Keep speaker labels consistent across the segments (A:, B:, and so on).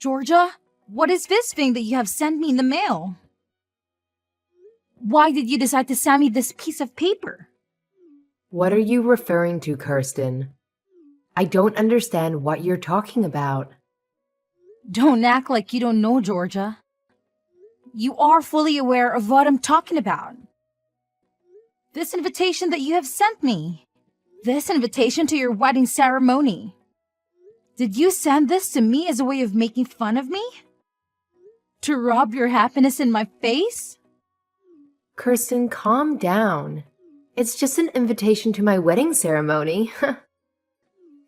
A: Georgia, what is this thing that you have sent me in the mail? Why did you decide to send me this piece of paper?
B: What are you referring to, Kirsten? I don't understand what you're talking about.
A: Don't act like you don't know, Georgia. You are fully aware of what I'm talking about. This invitation that you have sent me. This invitation to your wedding ceremony. Did you send this to me as a way of making fun of me? To rub your happiness in my face?
B: Kirsten, calm down. It's just an invitation to my wedding ceremony.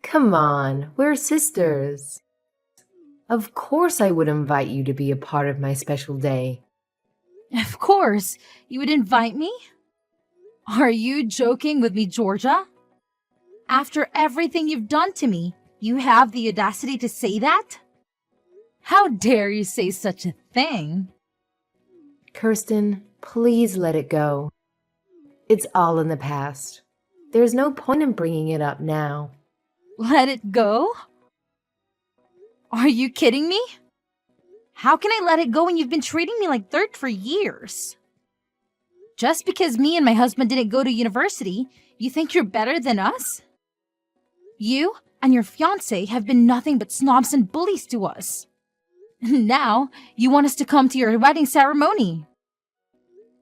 B: Come on, we're sisters. Of course I would invite you to be a part of my special day.
A: Of course, you would invite me? Are you joking with me, Georgia? After everything you've done to me, you have the audacity to say that? How dare you say such a thing?
B: Kirsten, please let it go. It's all in the past. There's no point in bringing it up now.
A: Let it go? Are you kidding me? How can I let it go when you've been treating me like dirt for years? Just because me and my husband didn't go to university, you think you're better than us? You and your fiancé have been nothing but snobs and bullies to us. Now, you want us to come to your wedding ceremony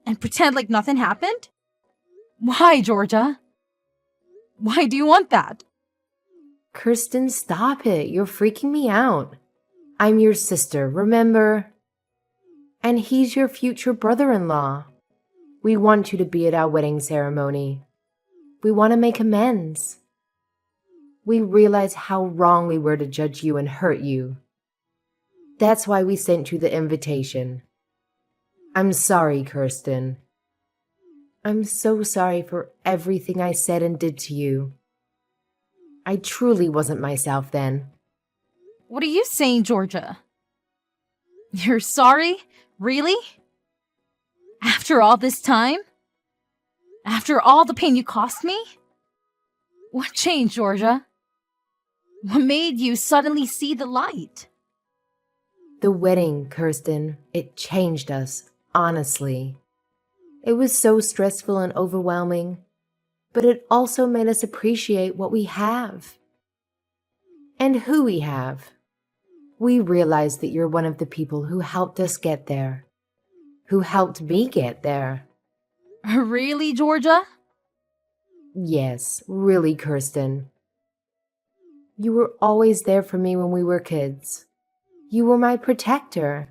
A: and pretend like nothing happened? Why, Georgia? Why do you want that?
B: Kirsten, stop it. You're freaking me out. I'm your sister, remember? And he's your future brother-in-law. We want you to be at our wedding ceremony. We want to make amends. We realize how wrong we were to judge you and hurt you. That's why we sent you the invitation. I'm sorry, Kirsten. I'm so sorry for everything I said and did to you. I truly wasn't myself then.
A: What are you saying, Georgia? You're sorry? Really? After all this time? After all the pain you cost me? What changed, Georgia? What made you suddenly see the light?
B: The wedding, Kirsten, it changed us, honestly. It was so stressful and overwhelming, but it also made us appreciate what we have. And who we have. We realized that you're one of the people who helped us get there. Who helped me get there.
A: Really, Georgia?
B: Yes, really, Kirsten. You were always there for me when we were kids. You were my protector,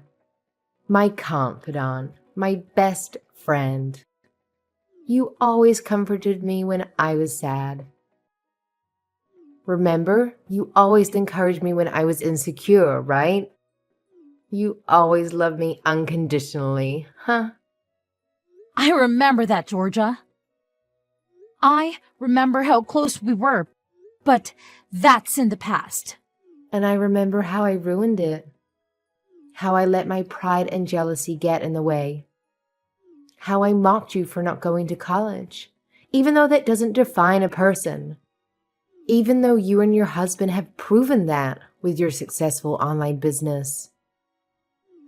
B: my confidant, my best friend. You always comforted me when I was sad. Remember, you always encouraged me when I was insecure, right? You always loved me unconditionally, huh?
A: I remember that, Georgia. I remember how close we were, but that's in the past.
B: And I remember how I ruined it. How I let my pride and jealousy get in the way. How I mocked you for not going to college, even though that doesn't define a person. Even though you and your husband have proven that with your successful online business.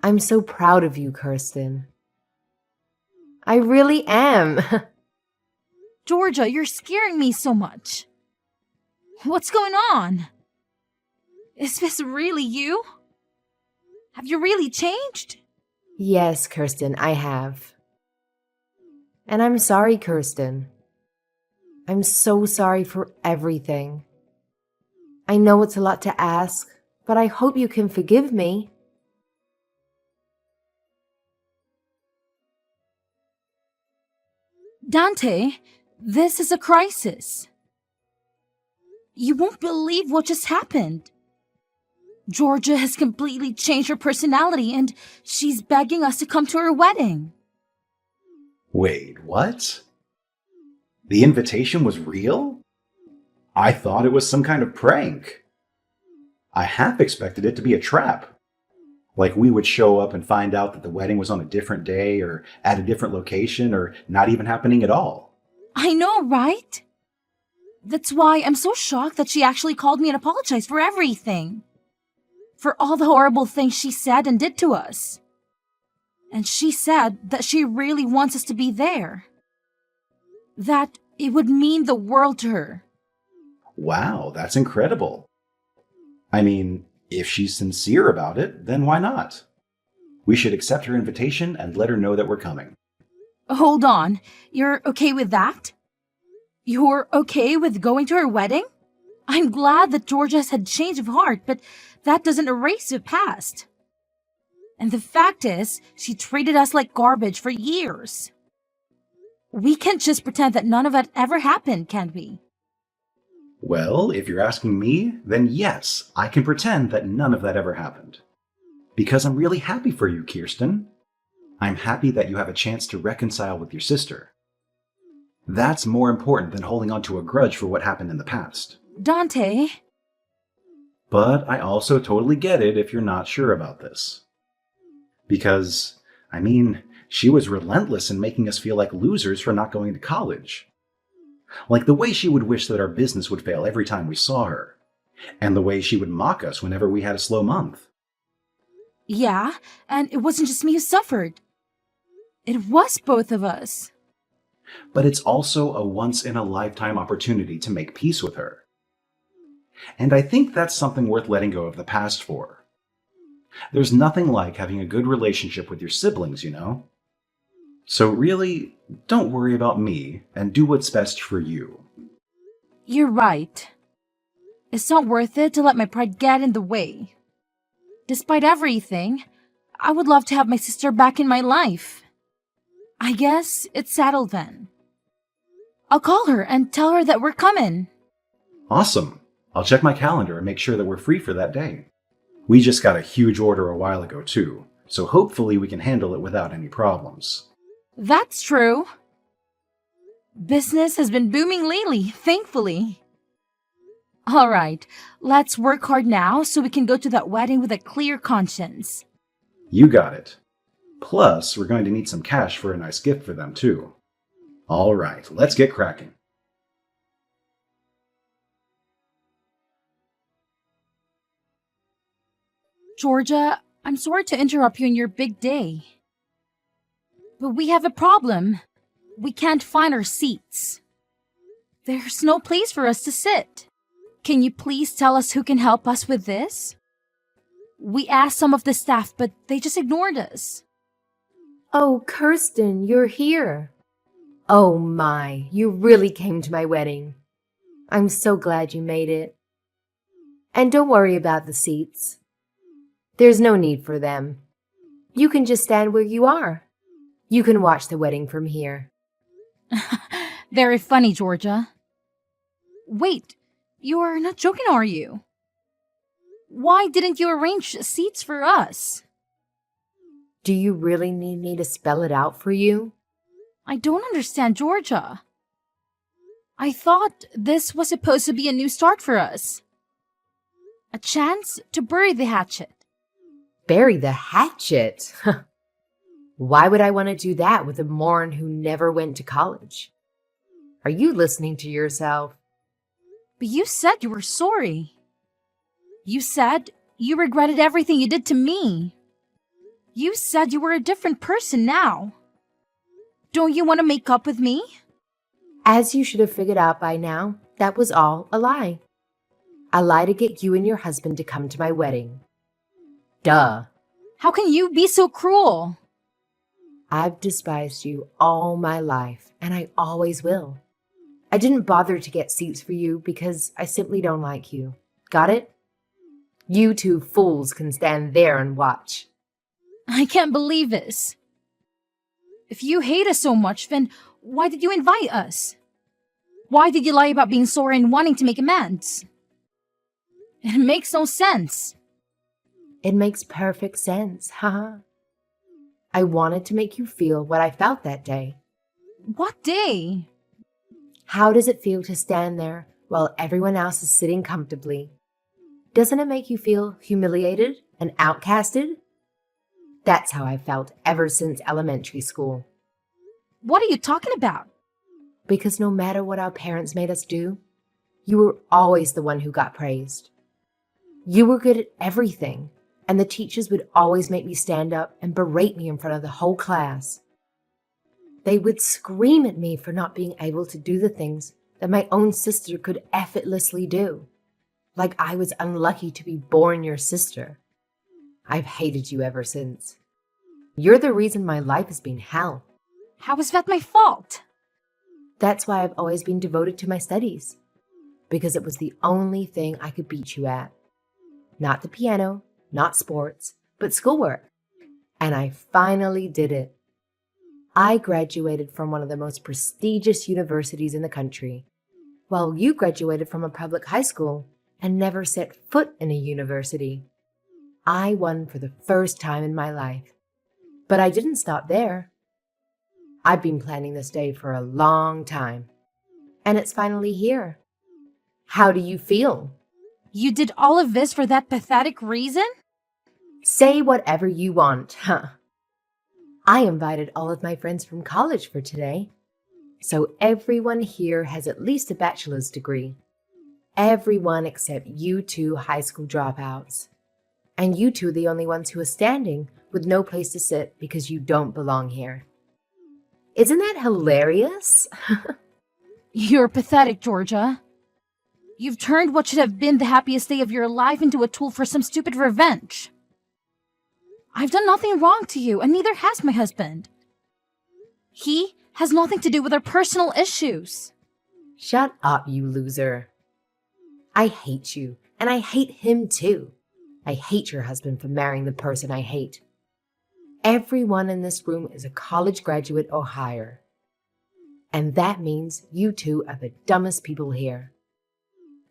B: I'm so proud of you, Kirsten. I really am.
A: Georgia, you're scaring me so much. What's going on? Is this really you? Have you really changed?
B: Yes, Kirsten, I have. And I'm sorry, Kirsten. I'm so sorry for everything. I know it's a lot to ask, but I hope you can forgive me.
A: Dante, this is a crisis. You won't believe what just happened. Georgia has completely changed her personality and she's begging us to come to her wedding.
C: Wait, what? The invitation was real? I thought it was some kind of prank. I half expected it to be a trap. Like we would show up and find out that the wedding was on a different day or at a different location or not even happening at all.
A: I know, right? That's why I'm so shocked that she actually called me and apologized for everything. for all the horrible things she said and did to us. And she said that she really wants us to be there. That it would mean the world to her.
C: Wow, that's incredible. I mean, if she's sincere about it, then why not? We should accept her invitation and let her know that we're coming.
A: Hold on, you're okay with that? You're okay with going to her wedding? I'm glad that Georgia's had change of heart, but that doesn't erase the past. And the fact is, she treated us like garbage for years. We can't just pretend that none of that ever happened, can we?
C: Well, if you're asking me, then yes, I can pretend that none of that ever happened. Because I'm really happy for you, Kirsten. I'm happy that you have a chance to reconcile with your sister. That's more important than holding on to a grudge for what happened in the past.
A: Dante,
C: But I also totally get it if you're not sure about this. Because, I mean, she was relentless in making us feel like losers for not going to college. Like the way she would wish that our business would fail every time we saw her. And the way she would mock us whenever we had a slow month.
A: yeah, and it wasn't just me who suffered. It was both of us.
C: But it's also a once-in-a-lifetime opportunity to make peace with her. And I think that's something worth letting go of the past for. There's nothing like having a good relationship with your siblings, you know? So really, don't worry about me and do what's best for you.
A: You're right. It's not worth it to let my pride get in the way. Despite everything, I would love to have my sister back in my life. I guess it's settled then. I'll call her and tell her that we're coming.
C: Awesome. I'll check my calendar and make sure that we're free for that day. We just got a huge order a while ago too, so hopefully we can handle it without any problems.
A: That's true. Business has been booming lately, thankfully. All right, let's work hard now so we can go to that wedding with a clear conscience.
C: You got it. Plus, we're going to need some cash for a nice gift for them too. All right, let's get cracking.
A: Georgia, I'm sorry to interrupt you on your big day. But we have a problem. We can't find our seats. There's no place for us to sit. Can you please tell us who can help us with this? We asked some of the staff, but they just ignored us.
B: Oh, Kirsten, you're here. Oh my, you really came to my wedding. I'm so glad you made it. And don't worry about the seats. There's no need for them. You can just stand where you are. You can watch the wedding from here.
A: Very funny, Georgia. Wait, you're not joking, are you? Why didn't you arrange seats for us?
B: Do you really need me to spell it out for you?
A: I don't understand, Georgia. I thought this was supposed to be a new start for us. A chance to bury the hatchet.
B: Bury the hatchet? Why would I want to do that with a moron who never went to college? Are you listening to yourself?
A: But you said you were sorry. You said you regretted everything you did to me. You said you were a different person now. Don't you want to make up with me?
B: As you should have figured out by now, that was all a lie. A lie to get you and your husband to come to my wedding. Duh.
A: How can you be so cruel?
B: I've despised you all my life, and I always will. I didn't bother to get seats for you because I simply don't like you. Got it? You two fools can stand there and watch.
A: I can't believe this. If you hate us so much, then why did you invite us? Why did you lie about being sorry and wanting to make amends? It makes no sense.
B: It makes perfect sense, haha. I wanted to make you feel what I felt that day.
A: What day?
B: How does it feel to stand there while everyone else is sitting comfortably? Doesn't it make you feel humiliated and outcasted? That's how I felt ever since elementary school.
A: What are you talking about?
B: Because no matter what our parents made us do, you were always the one who got praised. You were good at everything, and the teachers would always make me stand up and berate me in front of the whole class. They would scream at me for not being able to do the things that my own sister could effortlessly do, like I was unlucky to be born your sister. I've hated you ever since. You're the reason my life has been hell.
A: How is that my fault?
B: That's why I've always been devoted to my studies, because it was the only thing I could beat you at. Not the piano, not sports, but schoolwork. And I finally did it. I graduated from one of the most prestigious universities in the country, while you graduated from a public high school and never set foot in a university. I won for the first time in my life. But I didn't stop there. I've been planning this day for a long time, and it's finally here. How do you feel?
A: You did all of this for that pathetic reason?
B: Say whatever you want, huh? I invited all of my friends from college for today, so everyone here has at least a bachelor's degree. Everyone except you two high school dropouts. And you two are the only ones who are standing with no place to sit because you don't belong here. Isn't that hilarious?
A: You're pathetic, Georgia. You've turned what should have been the happiest day of your life into a tool for some stupid revenge. I've done nothing wrong to you, and neither has my husband. He has nothing to do with our personal issues.
B: Shut up, you loser. I hate you, and I hate him too. I hate your husband for marrying the person I hate. Everyone in this room is a college graduate or higher. And that means you two are the dumbest people here.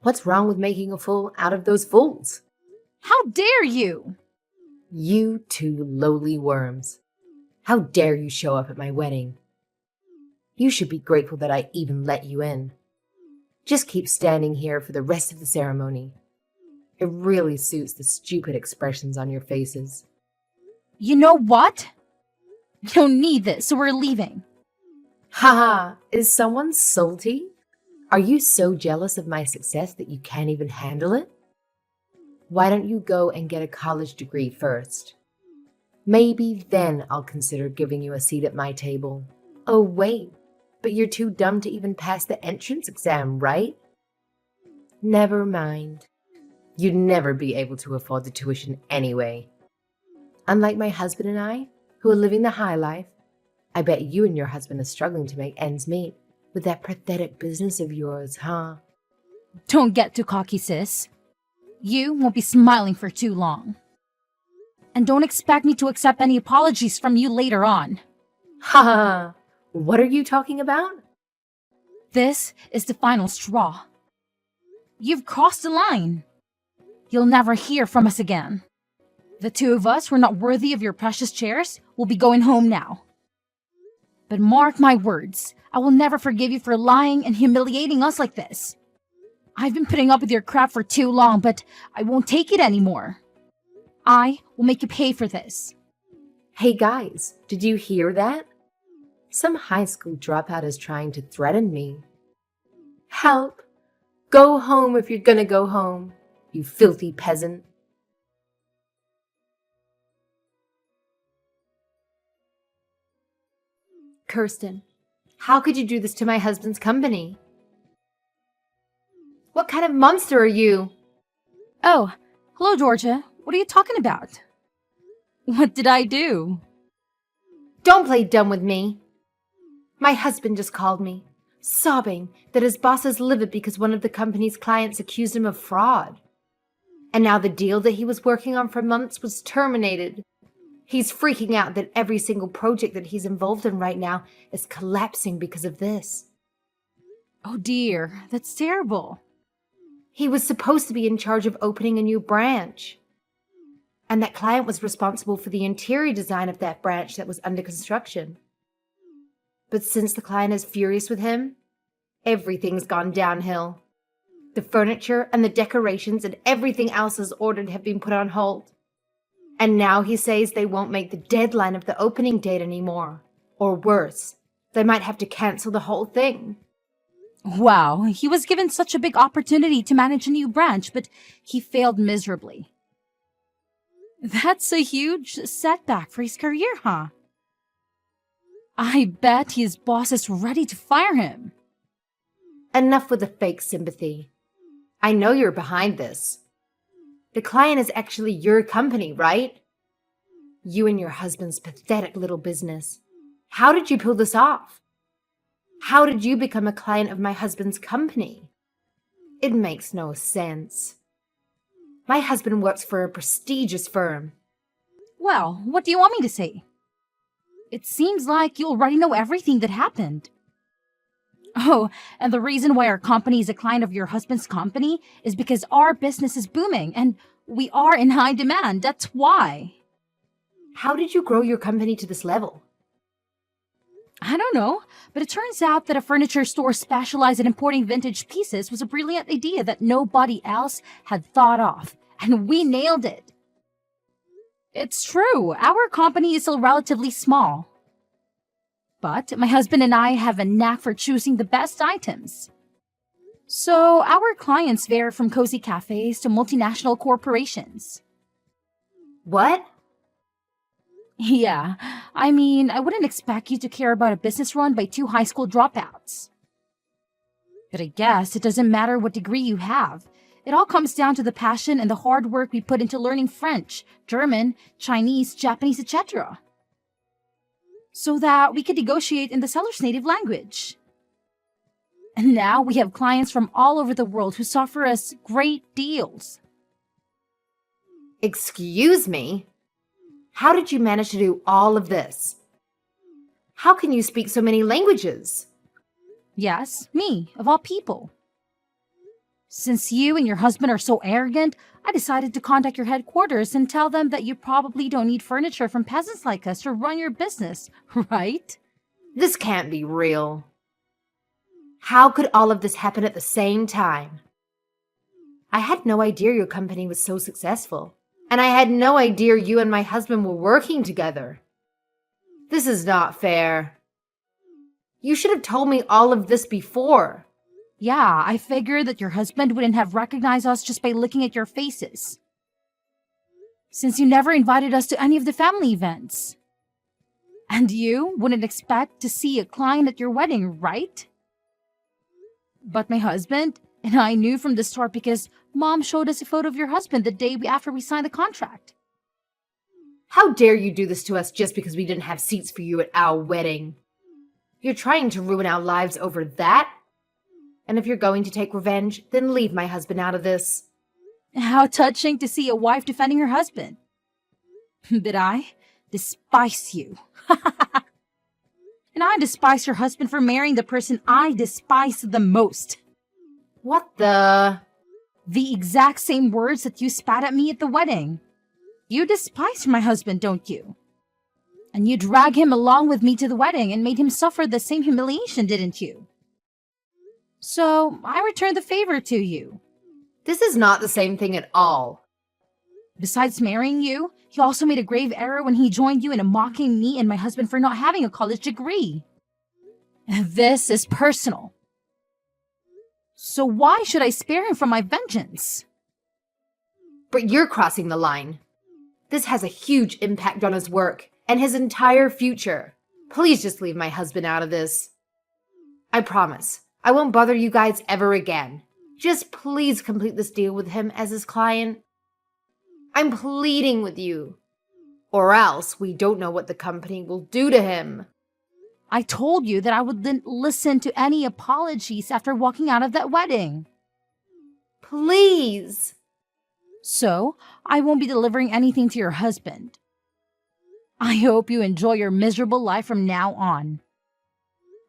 B: What's wrong with making a fool out of those fools?
A: How dare you?
B: You two lowly worms. How dare you show up at my wedding? You should be grateful that I even let you in. Just keep standing here for the rest of the ceremony. It really suits the stupid expressions on your faces.
A: You know what? You don't need this, so we're leaving.
B: Haha, is someone salty? Are you so jealous of my success that you can't even handle it? Why don't you go and get a college degree first? Maybe then I'll consider giving you a seat at my table. Oh wait, but you're too dumb to even pass the entrance exam, right? Never mind. You'd never be able to afford the tuition anyway. Unlike my husband and I, who are living the high life, I bet you and your husband are struggling to make ends meet with that pathetic business of yours, huh?
A: Don't get too cocky, sis. You won't be smiling for too long. And don't expect me to accept any apologies from you later on.
B: Ha ha! What are you talking about?
A: This is the final straw. You've crossed the line. You'll never hear from us again. The two of us who are not worthy of your precious chairs will be going home now. But mark my words, I will never forgive you for lying and humiliating us like this. I've been putting up with your crap for too long, but I won't take it anymore. I will make you pay for this.
B: Hey guys, did you hear that? Some high school dropout is trying to threaten me. Help! Go home if you're gonna go home, you filthy peasant. Kirsten, how could you do this to my husband's company? What kind of monster are you?
A: Oh, hello, Georgia. What are you talking about? What did I do?
B: Don't play dumb with me. My husband just called me, sobbing that his boss is livid because one of the company's clients accused him of fraud. And now the deal that he was working on for months was terminated. He's freaking out that every single project that he's involved in right now is collapsing because of this.
A: Oh dear, that's terrible.
B: He was supposed to be in charge of opening a new branch. And that client was responsible for the interior design of that branch that was under construction. But since the client is furious with him, everything's gone downhill. The furniture and the decorations and everything else as ordered have been put on hold. And now he says they won't make the deadline of the opening date anymore. Or worse, they might have to cancel the whole thing.
A: Wow, he was given such a big opportunity to manage a new branch, but he failed miserably. That's a huge setback for his career, huh? I bet his boss is ready to fire him.
B: Enough with the fake sympathy. I know you're behind this. The client is actually your company, right? You and your husband's pathetic little business. How did you pull this off? How did you become a client of my husband's company? It makes no sense. My husband works for a prestigious firm.
A: Well, what do you want me to say? It seems like you already know everything that happened. Oh, and the reason why our company is a client of your husband's company is because our business is booming and we are in high demand. That's why.
B: How did you grow your company to this level?
A: I don't know, but it turns out that a furniture store specialized in importing vintage pieces was a brilliant idea that nobody else had thought of, and we nailed it. It's true, our company is still relatively small. But my husband and I have a knack for choosing the best items. So our clients vary from cozy cafes to multinational corporations.
B: What?
A: Yeah, I mean, I wouldn't expect you to care about a business run by two high school dropouts. But I guess it doesn't matter what degree you have. It all comes down to the passion and the hard work we put into learning French, German, Chinese, Japanese, etc. So that we could negotiate in the seller's native language. And now we have clients from all over the world who offer us great deals.
B: Excuse me? How did you manage to do all of this? How can you speak so many languages?
A: Yes, me, of all people. Since you and your husband are so arrogant, I decided to contact your headquarters and tell them that you probably don't need furniture from peasants like us to run your business, right?
B: This can't be real. How could all of this happen at the same time? I had no idea your company was so successful, and I had no idea you and my husband were working together. This is not fair. You should have told me all of this before.
A: Yeah, I figured that your husband wouldn't have recognized us just by looking at your faces. Since you never invited us to any of the family events. And you wouldn't expect to see a client at your wedding, right? But my husband and I knew from the start because Mom showed us a photo of your husband the day after we signed the contract.
B: How dare you do this to us just because we didn't have seats for you at our wedding? You're trying to ruin our lives over that? And if you're going to take revenge, then leave my husband out of this.
A: How touching to see a wife defending her husband. But I despise you. And I despise your husband for marrying the person I despise the most.
B: What the?
A: The exact same words that you spat at me at the wedding. You despise my husband, don't you? And you drag him along with me to the wedding and made him suffer the same humiliation, didn't you? So I returned the favor to you.
B: This is not the same thing at all.
A: Besides marrying you, he also made a grave error when he joined you in mocking me and my husband for not having a college degree. This is personal. So why should I spare him from my vengeance?
B: But you're crossing the line. This has a huge impact on his work and his entire future. Please just leave my husband out of this. I promise, I won't bother you guys ever again. Just please complete this deal with him as his client. I'm pleading with you. Or else we don't know what the company will do to him.
A: I told you that I wouldn't listen to any apologies after walking out of that wedding.
B: Please.
A: So, I won't be delivering anything to your husband. I hope you enjoy your miserable life from now on.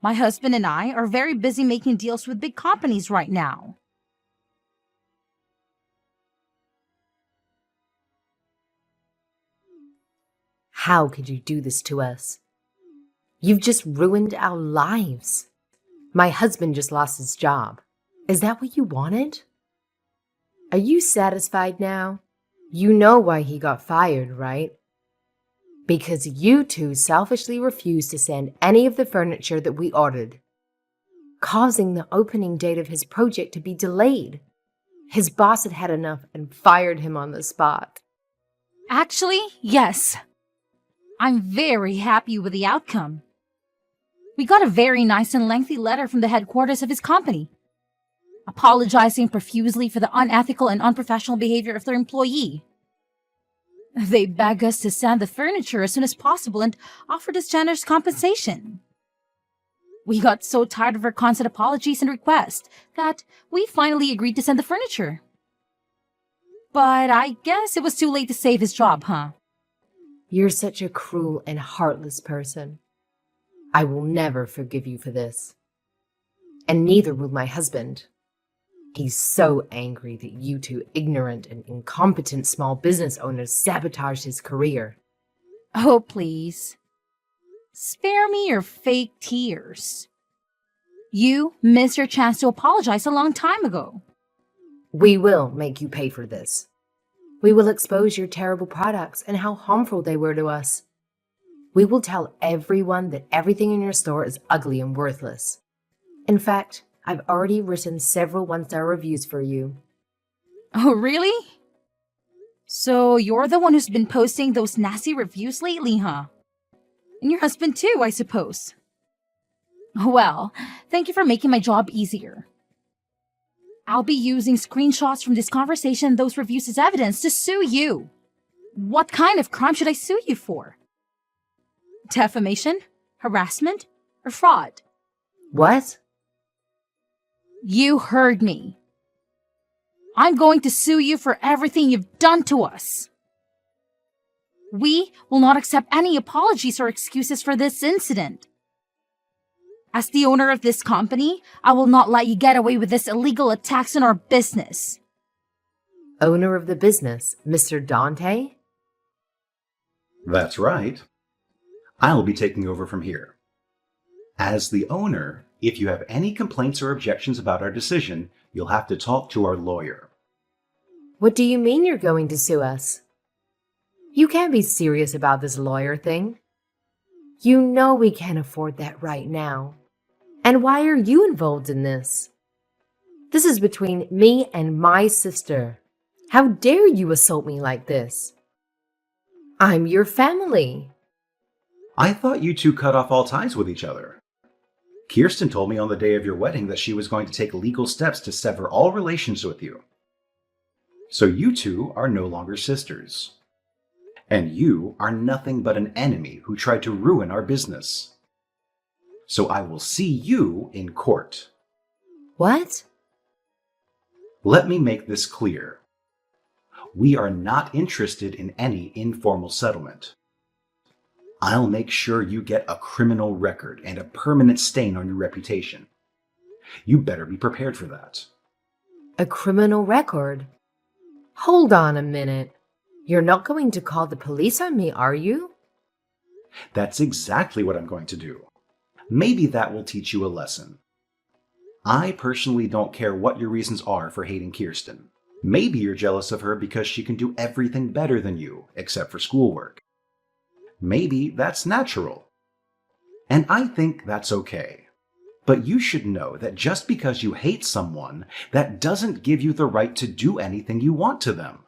A: My husband and I are very busy making deals with big companies right now.
B: How could you do this to us? You've just ruined our lives. My husband just lost his job. Is that what you wanted? Are you satisfied now? You know why he got fired, right? Because you two selfishly refused to send any of the furniture that we ordered. causing the opening date of his project to be delayed. His boss had had enough and fired him on the spot.
A: Actually, yes. I'm very happy with the outcome. We got a very nice and lengthy letter from the headquarters of his company, apologizing profusely for the unethical and unprofessional behavior of their employee. They begged us to send the furniture as soon as possible and offered us generous compensation. We got so tired of her constant apologies and requests that we finally agreed to send the furniture. But I guess it was too late to save his job, huh?
B: You're such a cruel and heartless person. I will never forgive you for this. And neither will my husband. He's so angry that you two ignorant and incompetent small business owners sabotaged his career.
A: Oh, please. Spare me your fake tears. You missed your chance to apologize a long time ago.
B: We will make you pay for this. We will expose your terrible products and how harmful they were to us. We will tell everyone that everything in your store is ugly and worthless. In fact, I've already written several one-star reviews for you.
A: Oh, really? So you're the one who's been posting those nasty reviews lately, huh? And your husband too, I suppose. Well, thank you for making my job easier. I'll be using screenshots from this conversation and those reviews as evidence to sue you. What kind of crime should I sue you for? Defamation, harassment, or fraud?
B: What?
A: You heard me. I'm going to sue you for everything you've done to us. We will not accept any apologies or excuses for this incident. As the owner of this company, I will not let you get away with this illegal attacks on our business.
B: Owner of the business, Mr. Dante?
C: That's right. I'll be taking over from here. As the owner, if you have any complaints or objections about our decision, you'll have to talk to our lawyer.
B: What do you mean you're going to sue us? You can't be serious about this lawyer thing. You know we can't afford that right now. And why are you involved in this? This is between me and my sister. How dare you assault me like this? I'm your family.
C: I thought you two cut off all ties with each other. Kirsten told me on the day of your wedding that she was going to take legal steps to sever all relations with you. So you two are no longer sisters. And you are nothing but an enemy who tried to ruin our business. So I will see you in court.
B: What?
C: Let me make this clear. We are not interested in any informal settlement. I'll make sure you get a criminal record and a permanent stain on your reputation. You better be prepared for that.
B: A criminal record? Hold on a minute. You're not going to call the police on me, are you?
C: That's exactly what I'm going to do. Maybe that will teach you a lesson. I personally don't care what your reasons are for hating Kirsten. Maybe you're jealous of her because she can do everything better than you, except for schoolwork. Maybe that's natural. And I think that's okay. But you should know that just because you hate someone, that doesn't give you the right to do anything you want to them.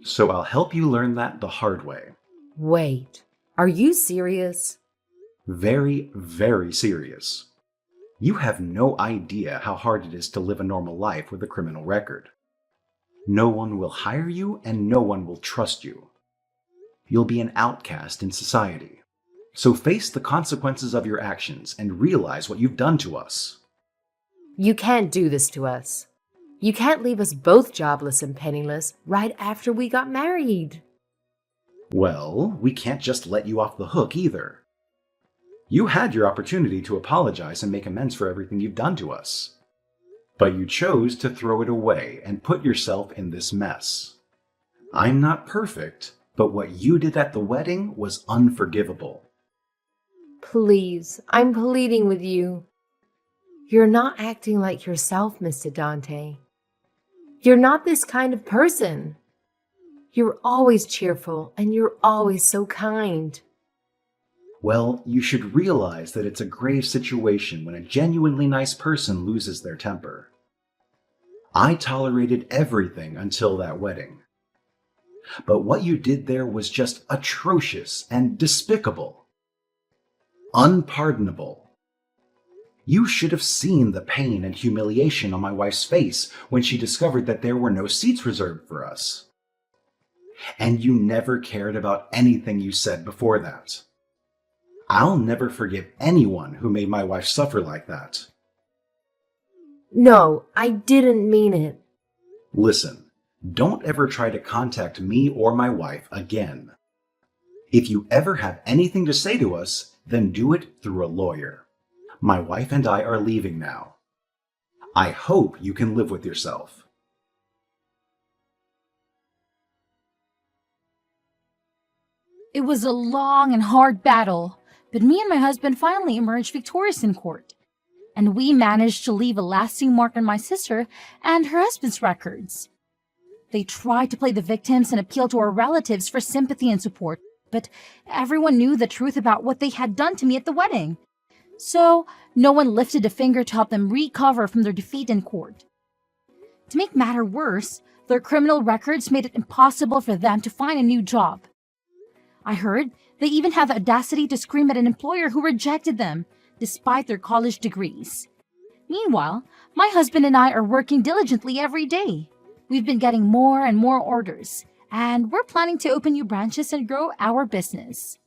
C: So I'll help you learn that the hard way.
B: Wait, are you serious?
C: Very, very serious. You have no idea how hard it is to live a normal life with a criminal record. No one will hire you and no one will trust you. You'll be an outcast in society. So face the consequences of your actions and realize what you've done to us.
B: You can't do this to us. You can't leave us both jobless and penniless right after we got married.
C: Well, we can't just let you off the hook either. You had your opportunity to apologize and make amends for everything you've done to us. But you chose to throw it away and put yourself in this mess. I'm not perfect, but what you did at the wedding was unforgivable.
B: Please, I'm pleading with you. You're not acting like yourself, Mr. Dante. You're not this kind of person. You're always cheerful and you're always so kind.
C: Well, you should realize that it's a grave situation when a genuinely nice person loses their temper. I tolerated everything until that wedding. But what you did there was just atrocious and despicable. Unpardonable. You should have seen the pain and humiliation on my wife's face when she discovered that there were no seats reserved for us. And you never cared about anything you said before that. I'll never forgive anyone who made my wife suffer like that.
B: No, I didn't mean it.
C: Listen, don't ever try to contact me or my wife again. If you ever have anything to say to us, then do it through a lawyer. My wife and I are leaving now. I hope you can live with yourself.
A: It was a long and hard battle, but me and my husband finally emerged victorious in court. And we managed to leave a lasting mark on my sister and her husband's records. They tried to play the victims and appeal to our relatives for sympathy and support, but everyone knew the truth about what they had done to me at the wedding. So no one lifted a finger to help them recover from their defeat in court. To make matter worse, their criminal records made it impossible for them to find a new job. I heard they even had the audacity to scream at an employer who rejected them, despite their college degrees. Meanwhile, my husband and I are working diligently every day. We've been getting more and more orders, and we're planning to open new branches and grow our business.